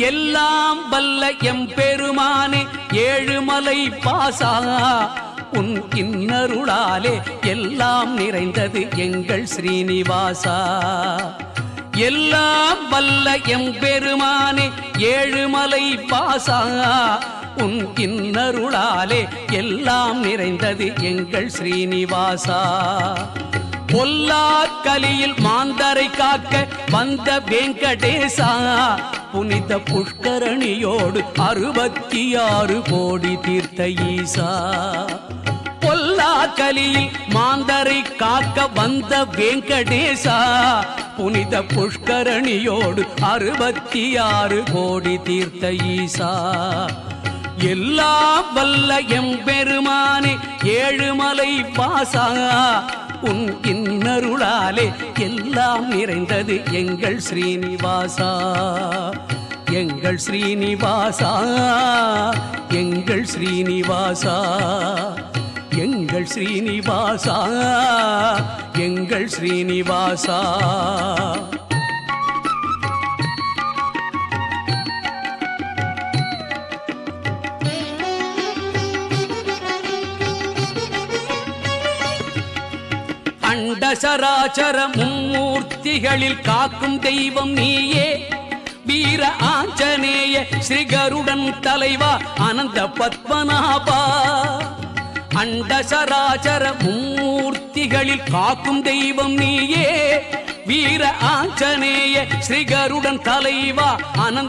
எல்லாம் வல்ல எம்பெருமானே ஏழுமலை பாசா உன் இன்னருளாலே எல்லாம் நிறைந்தது எங்கள் ஸ்ரீனிவாசா. எல்லாம் வல்ல எம்பெருமானே ஏழுமலை பாசா உன் இன்னருளாலே எல்லாம் நிறைந்தது எங்கள் ஸ்ரீனிவாசா. பொல்லா கலியில் மாந்தரை காக்க வந்த வெங்கடேசா புனித புஷ்கரணியோடு 66 கோடி தீர்த்த ஈசா. பொல்லா கலியில் மாந்தரை காக்க வந்த வெங்கடேசா புனித புஷ்கரணியோடு 66 கோடி தீர்த்த ஈசா. எல்லாம் வல்ல எம்பெருமானே ஏழுமலை பாசா உன் இன்னருளாலே எல்லாம் நிறைந்தது எங்கள் ஸ்ரீனிவாசா. எங்கள் ஸ்ரீனிவாசா எங்கள் ஸ்ரீனிவாசா எங்கள் ஸ்ரீனிவாசா எங்கள் ஸ்ரீனிவாசா. அண்டசராச்சர மும்மூர்த்திகளில் காக்கும் தெய்வம் நீயே வீர ஆஞ்சநேய ஸ்ரீகருடன் தலைவா அனந்த பத்மநாபா. அண்டசராச்சர மும்மூர்த்திகளில் காக்கும் தெய்வம் நீயே வீர ஆஞ்சநேய ஸ்ரீகருடன் தலைவா அனந்த